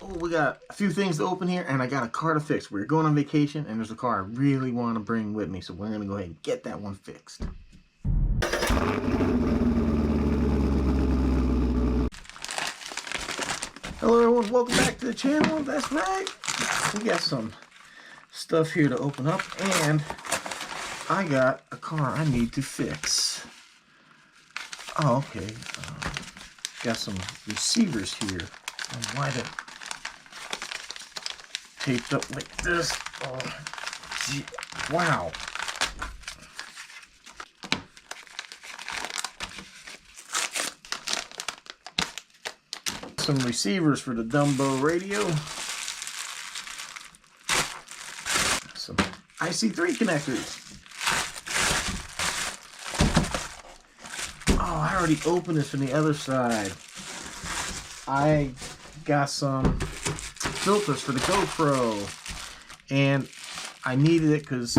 Oh, we got a few things to open here, and I got a car to fix. We're going on vacation, and there's a car I really want to bring with me, so we're going to go ahead and get that one fixed. Hello everyone, welcome back to the channel. That's right. We got some stuff here to open up, and I got a car I need to fix. Oh, okay. Got some receivers here. Why the taped up like this? Oh, gee. Wow. Some receivers for the Dumbo radio. Some IC3 connectors. Oh, I already opened this from the other side. I got some filters for the GoPro, and I needed it because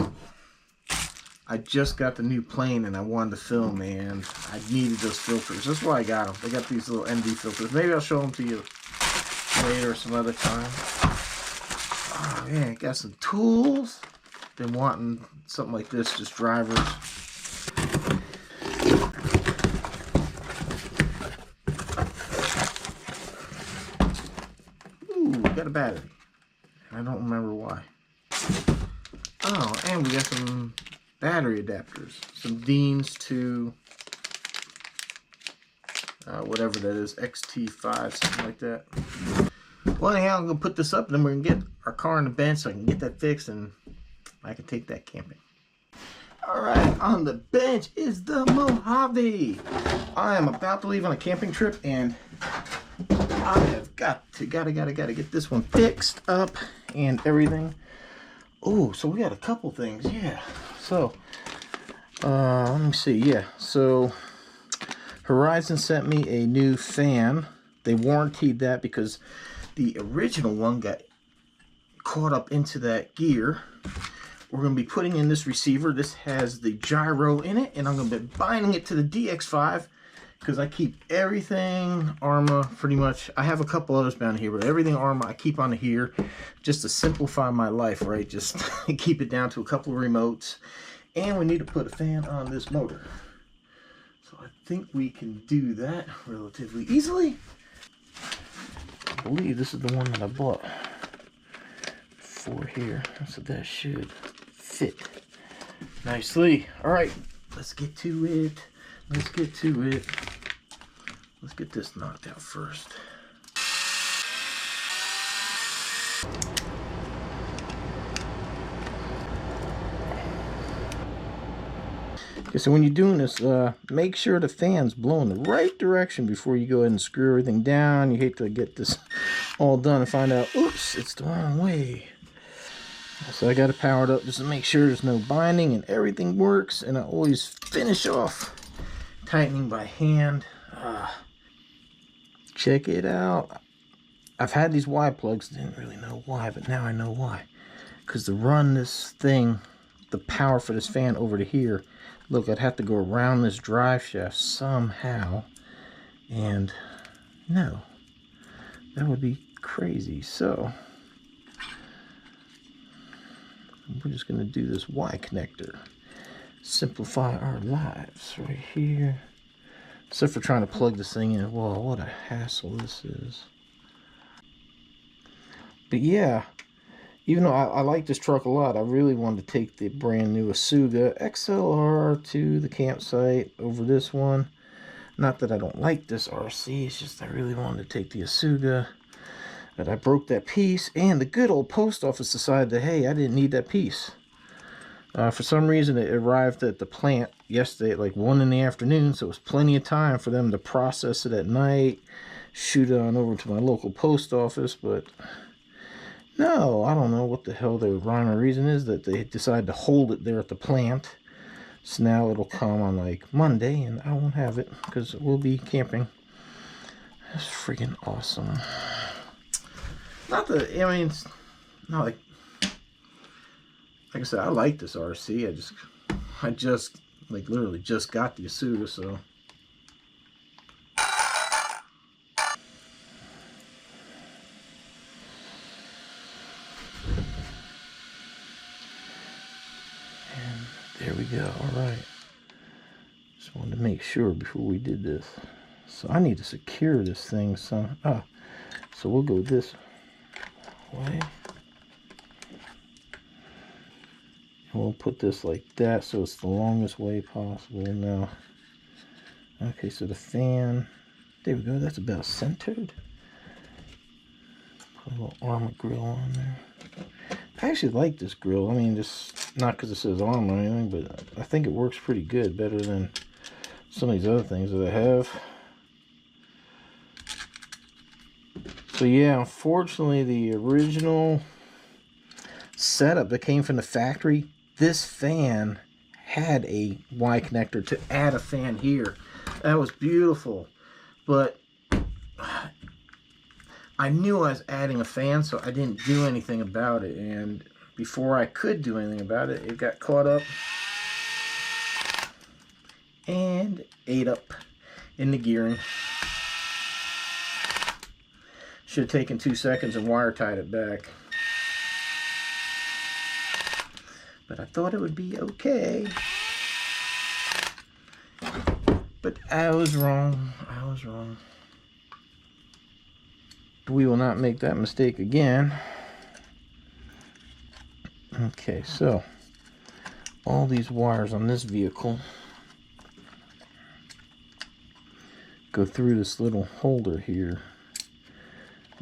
I just got the new plane and I wanted to film, and I needed those filters. That's why I got them. They got these little ND filters. Maybe I'll show them to you later or some other time. Oh yeah, got some tools. Been wanting something like this, just drivers. Got a battery. I don't remember why. Oh, and we got some battery adapters. Some Deans to whatever that is, XT5, something like that. Well, anyhow, I'm going to put this up, and then we're going to get our car on the bench so I can get that fixed, and I can take that camping. Alright, on the bench is the Mojave. I am about to leave on a camping trip, and I have gotta get this one fixed up and everything. Oh, so we got a couple things, yeah. So, let me see, yeah. So, Horizon sent me a new fan. They warranted that because the original one got caught up into that gear. We're going to be putting in this receiver. This has the gyro in it, and I'm going to be binding it to the DX5 because I keep everything Arrma pretty much. I have a couple others down here, but everything Arrma I keep on here just to simplify my life, right? Just keep it down to a couple of remotes. And we need to put a fan on this motor. So I think we can do that relatively easily. I believe this is the one that I bought for here, so that should fit nicely. All right, let's get to it. Let's get to it. Let's get this knocked out first. Okay, so when you're doing this, make sure the fan's blowing the right direction before you go ahead and screw everything down. You hate to get this all done and find out, oops, it's the wrong way. So I got it powered up just to make sure there's no binding and everything works. And I always finish off tightening by hand. Check it out. I've had these Y plugs, didn't really know why, but now I know why. Because to run this thing, the power for this fan over to here, look, I'd have to go around this drive shaft somehow. And no, that would be crazy. So we're just going to do this Y connector. Simplify our lives right here. Except for trying to plug this thing in. Whoa, what a hassle this is. But yeah, even though I like this truck a lot, I really wanted to take the brand new Asuga XLR to the campsite over this one. Not that I don't like this RC, it's just I really wanted to take the Asuga. But I broke that piece, and the good old post office decided that, hey, I didn't need that piece. For some reason, it arrived at the plant yesterday at like 1 in the afternoon, so it was plenty of time for them to process it at night, shoot it on over to my local post office. But no, I don't know what the hell the rhyme or reason is that they decided to hold it there at the plant. So now it'll come on like Monday, and I won't have it because we'll be camping. That's freaking awesome. Not that, I mean, it's not like I said, I like this RC. I just like literally just got the Asuga, so go. All right. Just wanted to make sure before we did this. So I need to secure this thing. So we'll go this way. And we'll put this like that so it's the longest way possible. Now, okay, so the fan, there we go. That's about centered. Put a little Arrma grill on there. I actually like this grill. I mean, just not because it says Arrma or anything, but I think it works pretty good, better than some of these other things that I have. So yeah, unfortunately, the original setup that came from the factory, this fan had a Y connector to add a fan here. That was beautiful, but I knew I was adding a fan, so I didn't do anything about it. And before I could do anything about it, it got caught up and ate up in the gearing. Should have taken 2 seconds and wire tied it back. But I thought it would be okay. But I was wrong. I was wrong. We will not make that mistake again. Okay, so all these wires on this vehicle go through this little holder here,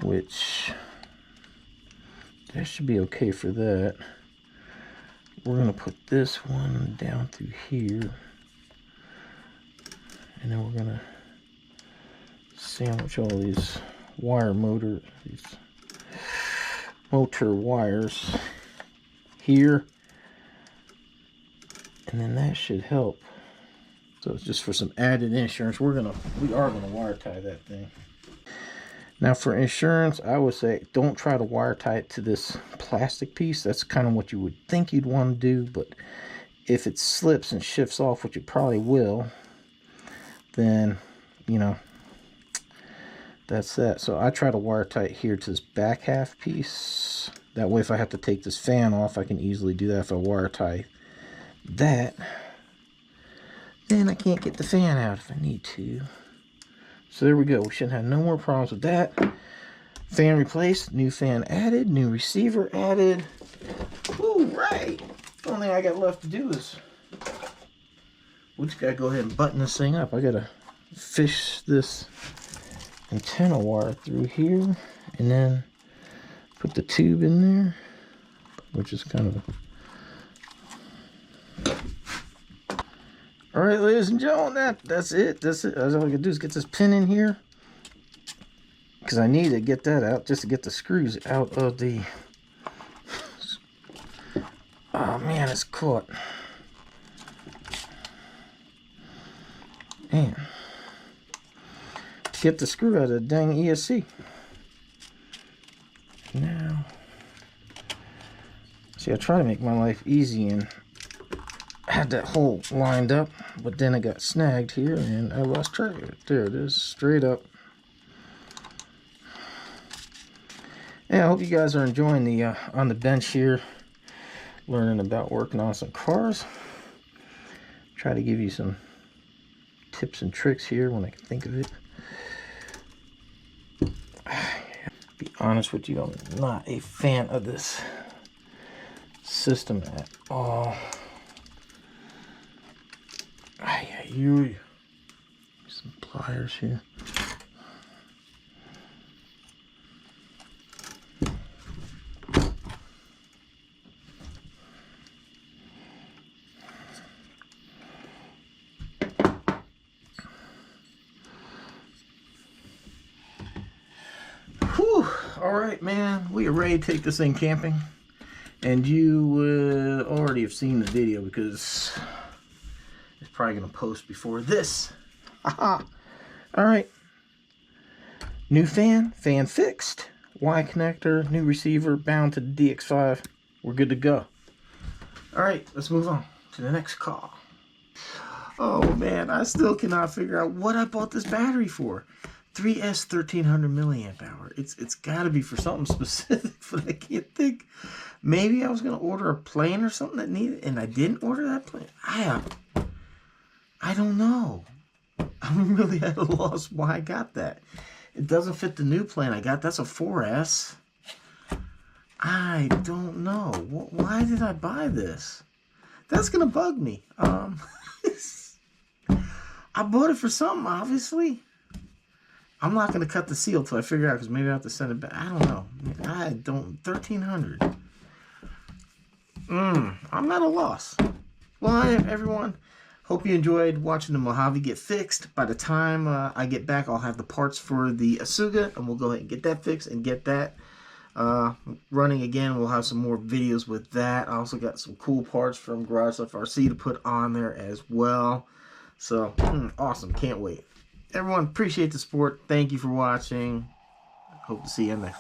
which that should be okay for that. We're going to put this one down through here, and then we're going to sandwich all these motor wires here, and then that should help. So it's just for some added insurance. We are gonna wire tie that thing. Now for insurance, I would say don't try to wire tie it to this plastic piece. That's kind of what you would think you'd want to do, but if it slips and shifts off, which it probably will, then you know, that's that. So I try to wire tie it here to this back half piece. That way if I have to take this fan off, I can easily do that. If I wire tie that, then I can't get the fan out if I need to. So there we go. We shouldn't have no more problems with that. Fan replaced, new fan added, new receiver added. Ooh, right. The only thing I got left to do is we just gotta go ahead and button this thing up. I gotta fish this antenna wire through here and then put the tube in there, which is kind of all right, ladies and gentlemen, that's it. That's all I can do is get this pin in here, because I need to get that out just to get the screws out of the, oh man, it's caught. Man, get the screw out of the dang ESC. Now, see, I try to make my life easy and had that hole lined up, but then it got snagged here and I lost track of it. There it is, straight up. Yeah, I hope you guys are enjoying the on the bench here, learning about working on some cars. Try to give you some tips and tricks here when I can think of it. Be honest with you, I'm not a fan of this system at all. Some pliers here. Whew. All right, man, we are ready to take this thing camping, and you would already have seen the video because it's probably gonna post before this. All right, new fan fixed, Y connector, new receiver bound to the DX5. We're good to go. All right, let's move on to the next car. Oh man, I still cannot figure out what I bought this battery for. 3S 1300 milliamp hour. It's got to be for something specific, but I can't think. Maybe I was gonna order a plane or something that needed, and I didn't order that plane. I don't know. I'm really at a loss why I got that. It doesn't fit the new plane I got. That's a 4S. I don't know. Why did I buy this? That's gonna bug me. I bought it for something, obviously. I'm not gonna cut the seal till I figure out, because maybe I have to send it back. I don't know. 1300. I'm at a loss. Well, everyone, hope you enjoyed watching the Mojave get fixed. By the time I get back, I'll have the parts for the Asuga, and we'll go ahead and get that fixed and get that running again. We'll have some more videos with that. I also got some cool parts from Garage Stuff RC to put on there as well. So, awesome. Can't wait. Everyone, appreciate the support. Thank you for watching. Hope to see you in there.